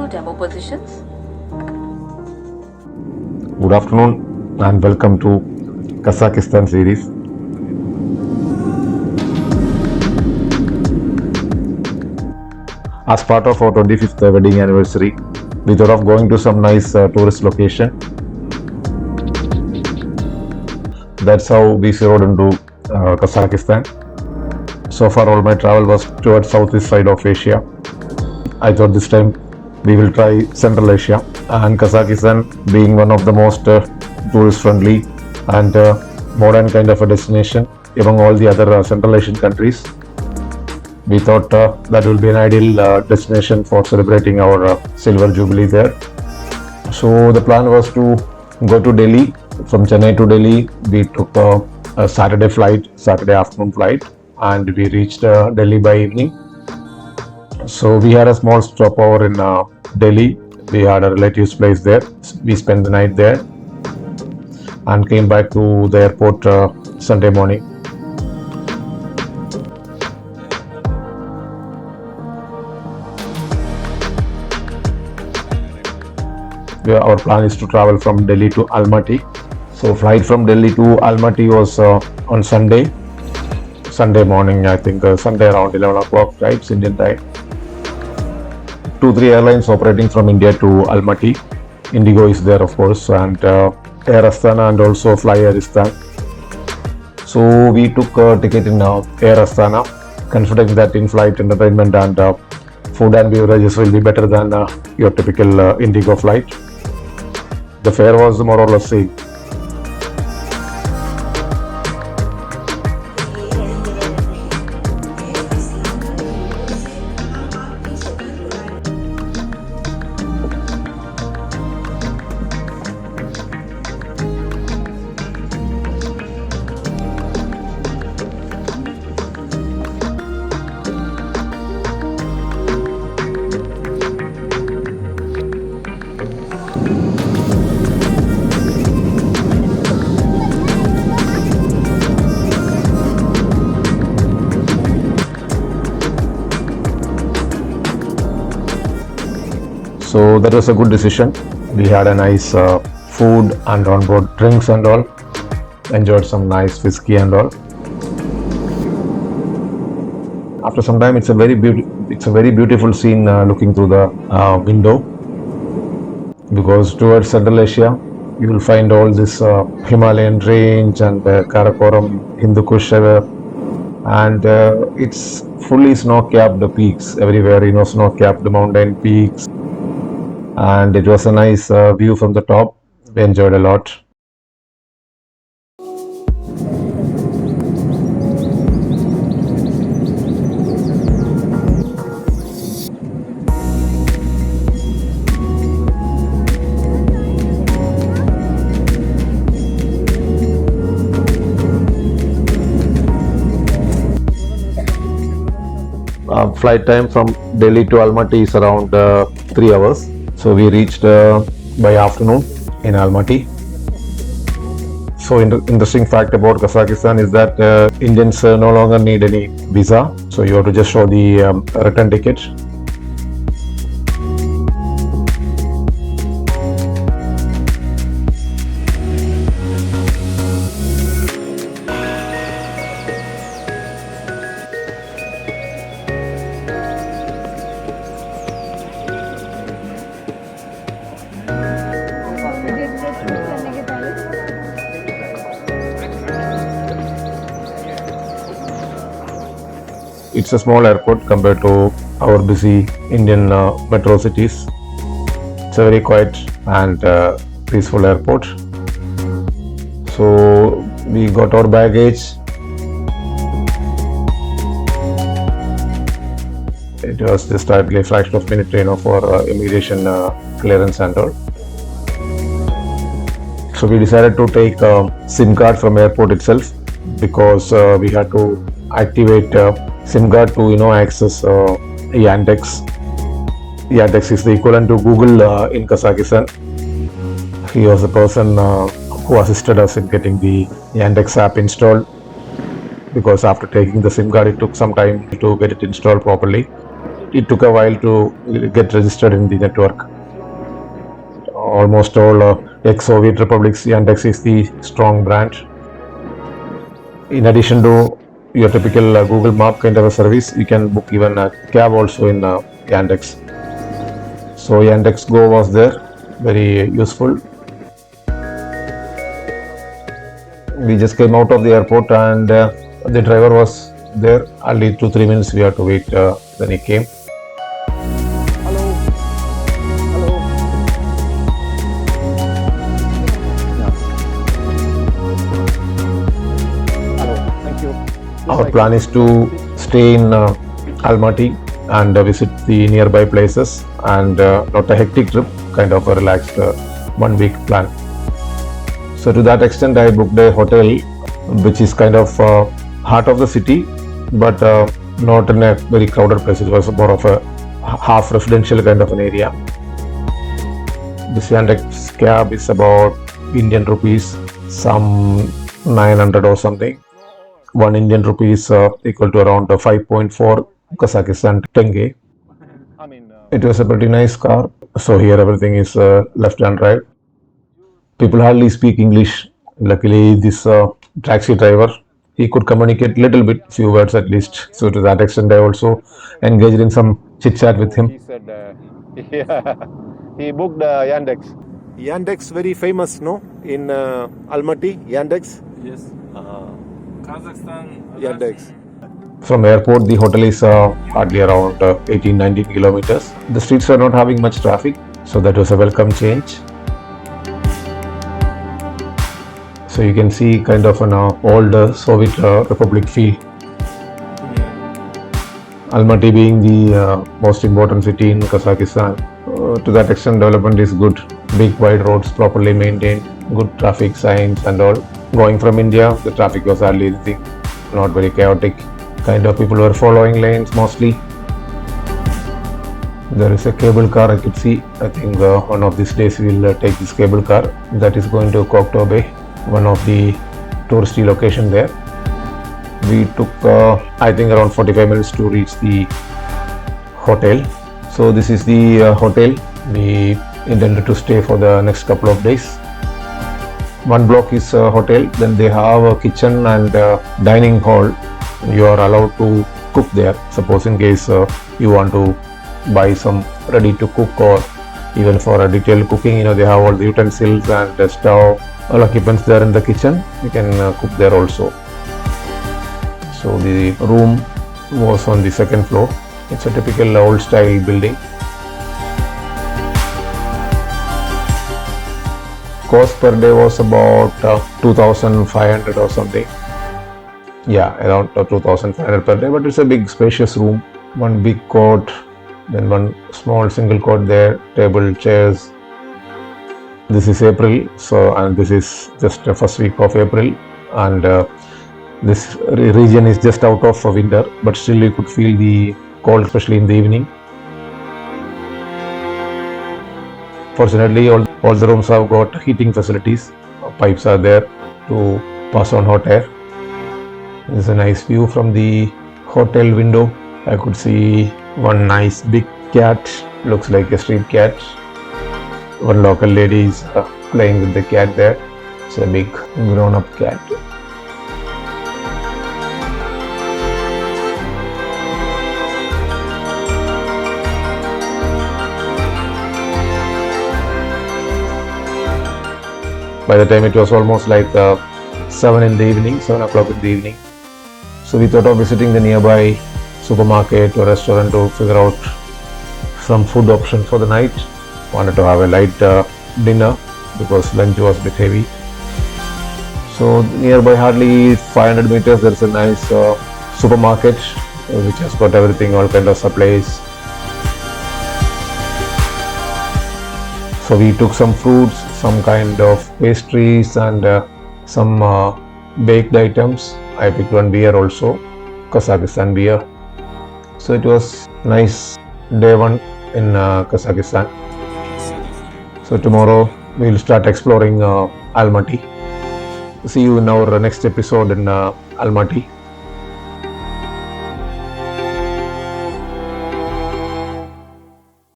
to demo positions. Good afternoon and welcome to Kazakhstan series. As part of our 25th wedding anniversary, we thought of going to some nice tourist location. That's how we zeroed into Kazakhstan. So far all my travel was towards southeast side of Asia. I thought this time we will try Central Asia, and Kazakhstan being one of the most tourist friendly and modern kind of a destination among all the other Central Asian countries. We thought that will be an ideal destination for celebrating our silver jubilee there. So the plan was to go to Delhi. From Chennai to Delhi, we took a Saturday afternoon flight, and we reached Delhi by evening. So we had a small stopover in Delhi. We had a relative's place there. We spent the night there and came back to the airport Sunday morning. Our plan is to travel from Delhi to Almaty. So flight from Delhi to Almaty was on Sunday morning, I think Sunday around 11 o'clock, right, Indian time. 2-3 airlines operating from India to Almaty. Indigo is there, of course, and Air Astana and also Fly Aristan. So we took a ticket in Air Astana, confident that in-flight entertainment and food and beverages will be better than your typical Indigo flight. The fare was more or less same. So that was a good decision. We had a nice food and on-board drinks and all. Enjoyed some nice whiskey and all. After some time, it's a very beautiful scene looking through the window, because towards Central Asia you will find all this Himalayan range and Karakoram, Hindu Kush River, and it's fully snow-capped peaks everywhere. Snow-capped mountain peaks. And it was a nice view from the top. We enjoyed a lot. Flight time from Delhi to Almaty is around 3 hours. So we reached by afternoon in Almaty. So interesting fact about Kazakhstan is that Indians no longer need any visa. So you have to just show the return ticket. It's a small airport compared to our busy Indian metro cities. It's a very quiet and peaceful airport. So we got our baggage. It was just a fraction of a minute, for immigration clearance and all. So we decided to take a SIM card from airport itself, because we had to activate SIM card to access Yandex. Yandex is the equivalent to Google in Kazakhstan. He was the person who assisted us in getting the Yandex app installed, because after taking the SIM card it took some time to get it installed properly. it took a while to get registered in the network. Almost all ex-Soviet republics, Yandex is the strong brand. In addition to your typical Google Map kind of a service, you can book even a cab also in Yandex. So Yandex Go was there, very useful. We just came out of the airport and the driver was there. Only 2-3 minutes we had to wait. Then he came. Hello. Hello. Yeah. Hello. Thank you. Our plan is to stay in Almaty and visit the nearby places, and not a hectic trip, kind of a relaxed 1 week plan. So to that extent, I booked a hotel which is kind of heart of the city, but not in a very crowded place. It was more of a half residential kind of an area. This Yandex cab is about Indian rupees, some 900 or something. 1 Indian rupee is equal to around 5.4 Kazakhstan tenge. It was a pretty nice car. So here everything is left and right. People hardly speak English. Luckily, this taxi driver, he could communicate little bit, few words at least. So to that extent, I also engaged in some chit chat with him. He said, yeah, he booked Yandex. Yandex very famous, no? In Almaty, Yandex. Yes. Kazakhstan. Yandex. From airport, the hotel is hardly around 18-19 kilometers. The streets are not having much traffic, so that was a welcome change. So you can see kind of an old Soviet Republic feel. Almaty being the most important city in Kazakhstan, to that extent development is good. Big wide roads, properly maintained, good traffic signs and all. Going from India, the traffic was hardly anything, not very chaotic. Kind of people were following lanes mostly. There is a cable car I could see. I think one of these days we will take this cable car that is going to Kokto Bay, one of the touristy location there. We took I think around 45 minutes to reach the hotel. So this is the hotel. We intended to stay for the next couple of days. One block is hotel, then they have a kitchen and dining hall. You are allowed to cook there. Suppose in case you want to buy some ready to cook, or even for a detailed cooking, they have all the utensils and the stove, all occupants there in the kitchen. You can cook there also. So the room was on the second floor. It's a typical old style building. Cost per day was about 2,500 or something. Yeah, around 2,500 per day, but it's a big spacious room. One big court, then one small single court there, table, chairs. This is April, and this is just the first week of April, and this region is just out of winter, but still you could feel the cold, especially in the evening. Fortunately, all the rooms have got heating facilities. Pipes are there to pass on hot air. This is a nice view from the hotel window. I could see one nice big cat, looks like a street cat. One local lady is playing with the cat there. It's a big grown-up cat. By the time it was almost like 7 in the evening, 7 o'clock in the evening. So we thought of visiting the nearby supermarket or restaurant to figure out some food option for the night. Wanted to have a light dinner because lunch was a bit heavy. So nearby, hardly 500 meters, there is a nice supermarket which has got everything, all kind of supplies. So we took some fruits, some kind of pastries and some baked items. I picked one beer also, Kazakhstan beer. So it was nice day one in Kazakhstan. So tomorrow we will start exploring Almaty. See you in our next episode in Almaty.